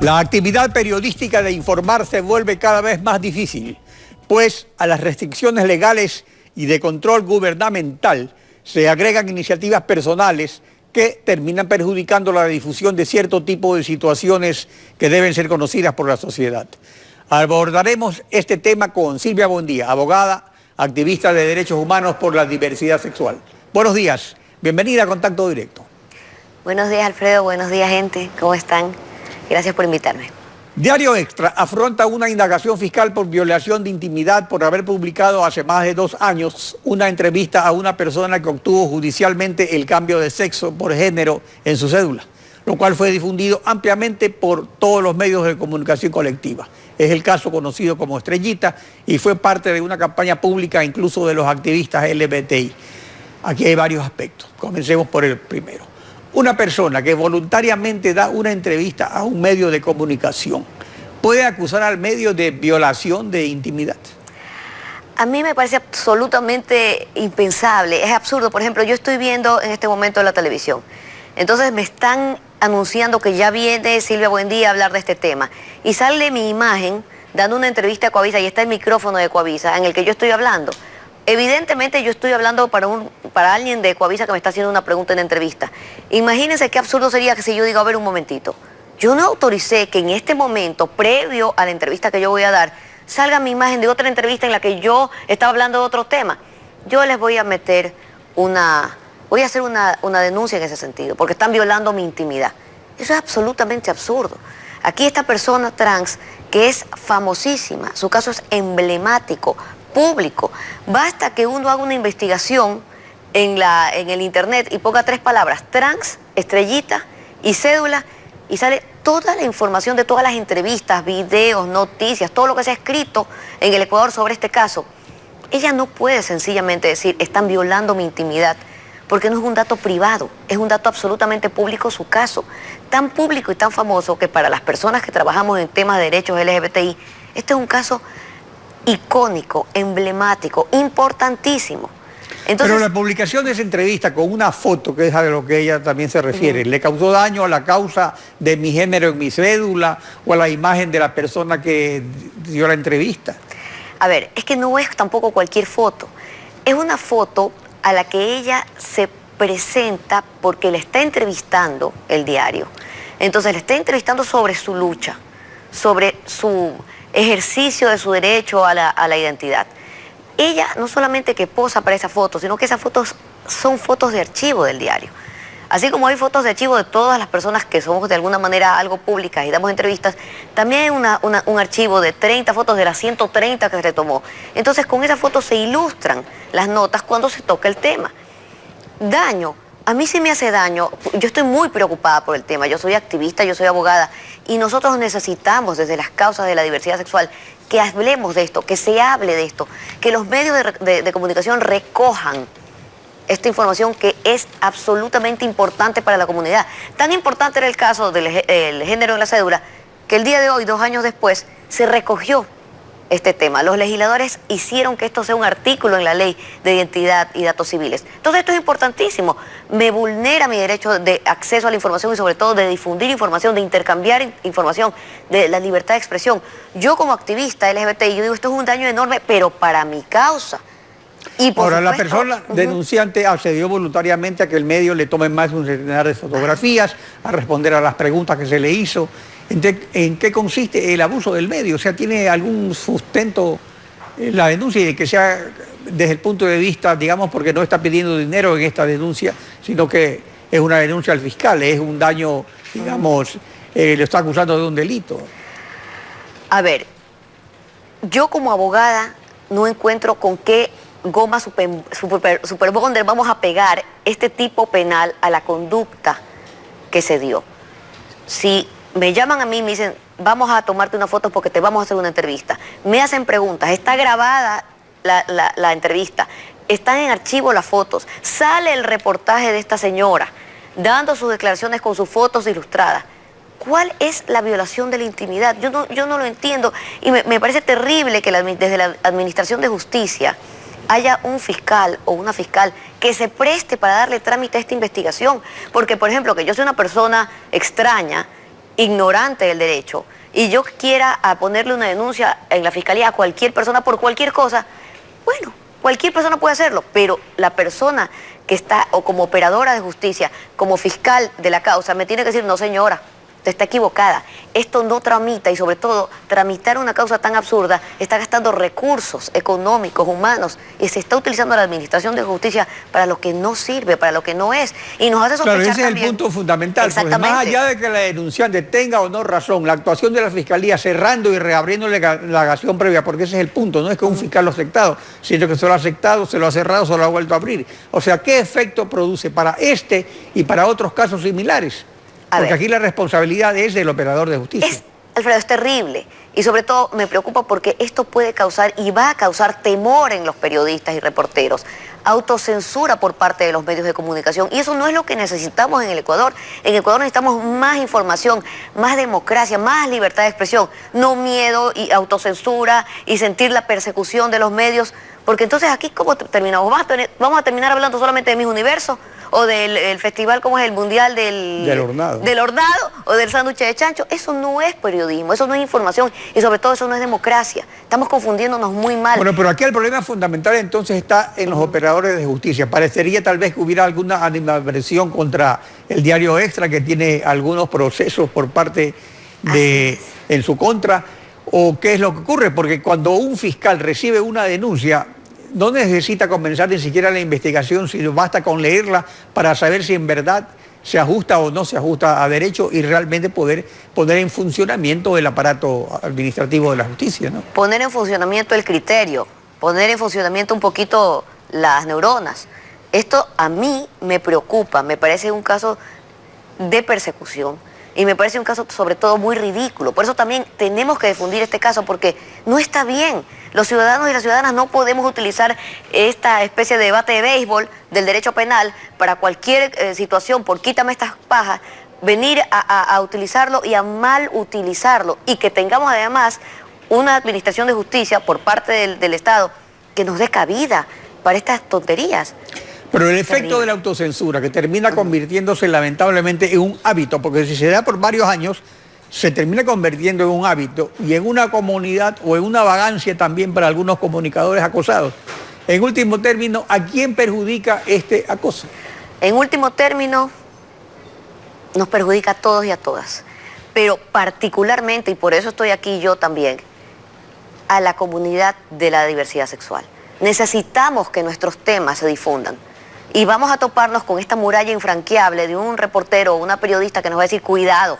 La actividad periodística de informar se vuelve cada vez más difícil, pues a las restricciones legales y de control gubernamental se agregan iniciativas personales que terminan perjudicando la difusión de cierto tipo de situaciones que deben ser conocidas por la sociedad. Abordaremos este tema con Silvia Buendía, abogada, activista de derechos humanos por la diversidad sexual. Buenos días, bienvenida a Contacto Directo. Buenos días, Alfredo, buenos días, gente, ¿cómo están? Gracias por invitarme. Diario Extra afronta una indagación fiscal por violación de intimidad por haber publicado hace más de 2 años una entrevista a una persona que obtuvo judicialmente el cambio de sexo por género en su cédula, lo cual fue difundido ampliamente por todos los medios de comunicación colectiva. Es el caso conocido como Estrellita y fue parte de una campaña pública incluso de los activistas LGBTI. Aquí hay varios aspectos. Comencemos por el primero. Una persona que voluntariamente da una entrevista a un medio de comunicación, ¿puede acusar al medio de violación de intimidad? A mí me parece absolutamente impensable, es absurdo. Por ejemplo, yo estoy viendo en este momento la televisión, entonces me están anunciando que ya viene Silvia Buendía a hablar de este tema, y sale mi imagen dando una entrevista a Coavisa, y está el micrófono de Coavisa en el que yo estoy hablando. Evidentemente yo estoy hablando para alguien de Coavisa que me está haciendo una pregunta en la entrevista. Imagínense qué absurdo sería que si yo digo, a ver un momentito, yo no autoricé que en este momento, previo a la entrevista que yo voy a dar, salga mi imagen de otra entrevista en la que yo estaba hablando de otro tema. Yo les voy a meter voy a hacer una denuncia en ese sentido, porque están violando mi intimidad. Eso es absolutamente absurdo. Aquí esta persona trans, que es famosísima, su caso es emblemático, público. Basta que uno haga una investigación en el internet y ponga 3 palabras, trans, estrellita y cédula, y sale toda la información de todas las entrevistas, videos, noticias, todo lo que se ha escrito en el Ecuador sobre este caso. Ella no puede sencillamente decir, están violando mi intimidad, porque no es un dato privado, es un dato absolutamente público su caso. Tan público y tan famoso que para las personas que trabajamos en temas de derechos LGBTI, este es un caso icónico, emblemático, importantísimo. Entonces, pero la publicación de esa entrevista con una foto, que es a lo que ella también se refiere, ¿le causó daño a la causa de mi género en mi cédula o a la imagen de la persona que dio la entrevista? A ver, es que no es tampoco cualquier foto. Es una foto a la que ella se presenta porque le está entrevistando el diario. Entonces le está entrevistando sobre su lucha, sobre su ejercicio de su derecho a la identidad. Ella no solamente que posa para esa foto, sino que esas fotos son fotos de archivo del diario. Así como hay fotos de archivo de todas las personas que somos de alguna manera algo públicas y damos entrevistas, también hay un archivo de 30 fotos de las 130 que se tomó. Entonces con esas fotos se ilustran las notas cuando se toca el tema. Daño. A mí sí me hace daño, yo estoy muy preocupada por el tema, yo soy activista, yo soy abogada, y nosotros necesitamos desde las causas de la diversidad sexual que hablemos de esto, que se hable de esto, que los medios de comunicación recojan esta información que es absolutamente importante para la comunidad. Tan importante era el caso del género en la cédula, que el día de hoy, 2 años después, se recogió este tema. Los legisladores hicieron que esto sea un artículo en la ley de identidad y datos civiles. Entonces esto es importantísimo. Me vulnera mi derecho de acceso a la información y sobre todo de difundir información, de intercambiar información, de la libertad de expresión. Yo como activista LGBTI, yo digo, esto es un daño enorme, pero para mi causa. Y por ahora, la supuesto, persona denunciante accedió voluntariamente a que el medio le tome más de un centenar de fotografías, a responder a las preguntas que se le hizo. ¿En qué consiste el abuso del medio? O sea, ¿tiene algún sustento la denuncia y de que sea desde el punto de vista, digamos, porque no está pidiendo dinero en esta denuncia, sino que es una denuncia al fiscal, es un daño, digamos, le está acusando de un delito? A ver, yo como abogada no encuentro con qué goma super bonder vamos a pegar este tipo penal a la conducta que se dio. Si me llaman a mí y me dicen, vamos a tomarte una foto porque te vamos a hacer una entrevista, me hacen preguntas, está grabada la entrevista, están en archivo las fotos, sale el reportaje de esta señora dando sus declaraciones con sus fotos ilustradas. ¿Cuál es la violación de la intimidad? Yo no lo entiendo y me parece terrible que desde la Administración de Justicia haya un fiscal o una fiscal que se preste para darle trámite a esta investigación. Porque, por ejemplo, que yo soy una persona extraña ignorante del derecho y yo quiera a ponerle una denuncia en la fiscalía a cualquier persona por cualquier cosa, bueno, cualquier persona puede hacerlo, pero la persona que está o como operadora de justicia, como fiscal de la causa, me tiene que decir, no señora, usted está equivocada, esto no tramita y sobre todo tramitar una causa tan absurda está gastando recursos económicos, humanos y se está utilizando la administración de justicia para lo que no sirve, para lo que no es y nos hace sospechar. Claro, ese también, es el punto fundamental, porque exactamente, más allá de que la denunciante tenga o no razón, la actuación de la fiscalía cerrando y reabriendo la indagación previa, porque ese es el punto, no es que un fiscal lo ha aceptado, sino que se lo ha aceptado, se lo ha cerrado, se lo ha vuelto a abrir. O sea, ¿qué efecto produce para este y para otros casos similares? Porque aquí la responsabilidad es del operador de justicia. Alfredo, es terrible. Y sobre todo me preocupa porque esto puede causar y va a causar temor en los periodistas y reporteros. Autocensura por parte de los medios de comunicación. Y eso no es lo que necesitamos en el Ecuador. En Ecuador necesitamos más información, más democracia, más libertad de expresión. No miedo y autocensura y sentir la persecución de los medios. Porque entonces aquí, ¿cómo terminamos? ¿Vamos a terminar hablando solamente de Miss Universo? O del festival, como es el mundial del hornado, o del sándwich de chancho. Eso no es periodismo, eso no es información y sobre todo eso no es democracia. Estamos confundiéndonos muy mal. Bueno, pero aquí el problema fundamental entonces está en los operadores de justicia. Parecería tal vez que hubiera alguna animadversión contra el diario Extra, que tiene algunos procesos por parte de en su contra. ¿O qué es lo que ocurre? Porque cuando un fiscal recibe una denuncia, no necesita comenzar ni siquiera la investigación, sino basta con leerla para saber si en verdad se ajusta o no se ajusta a derecho y realmente poder poner en funcionamiento el aparato administrativo de la justicia, ¿no? Poner en funcionamiento el criterio, poner en funcionamiento un poquito las neuronas. Esto a mí me preocupa, me parece un caso de persecución. Y me parece un caso sobre todo muy ridículo. Por eso también tenemos que difundir este caso porque no está bien. Los ciudadanos y las ciudadanas no podemos utilizar esta especie de debate de béisbol del derecho penal para cualquier situación, por quítame estas pajas, venir a utilizarlo y a mal utilizarlo. Y que tengamos además una administración de justicia por parte del Estado que nos dé cabida para estas tonterías. Pero el efecto de la autocensura, que termina convirtiéndose lamentablemente en un hábito, porque si se da por varios años, se termina convirtiendo en un hábito y en una comunidad o en una vagancia también para algunos comunicadores acosados. En último término, ¿a quién perjudica este acoso? En último término, nos perjudica a todos y a todas, pero particularmente, y por eso estoy aquí yo también, a la comunidad de la diversidad sexual. Necesitamos que nuestros temas se difundan. Y vamos a toparnos con esta muralla infranqueable de un reportero o una periodista que nos va a decir, cuidado,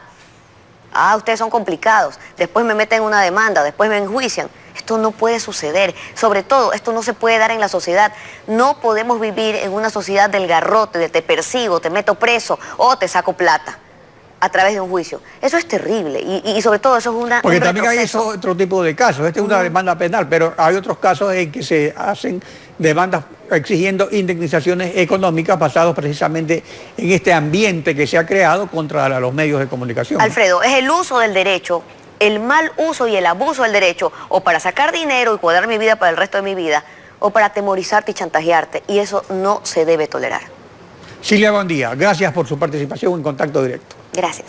ustedes son complicados, después me meten una demanda, después me enjuician. Esto no puede suceder. Sobre todo, esto no se puede dar en la sociedad. No podemos vivir en una sociedad del garrote, de te persigo, te meto preso o te saco plata a través de un juicio. Eso es terrible y sobre todo eso es Porque también hay otro tipo de casos. Esta es una demanda penal, pero hay otros casos en que se hacen demandas exigiendo indemnizaciones económicas basadas precisamente en este ambiente que se ha creado contra los medios de comunicación. Alfredo, es el uso del derecho, el mal uso y el abuso del derecho, o para sacar dinero y cuidar mi vida para el resto de mi vida, o para atemorizarte y chantajearte, y eso no se debe tolerar. Silvia, buen día. Gracias por su participación en Contacto Directo. Gracias.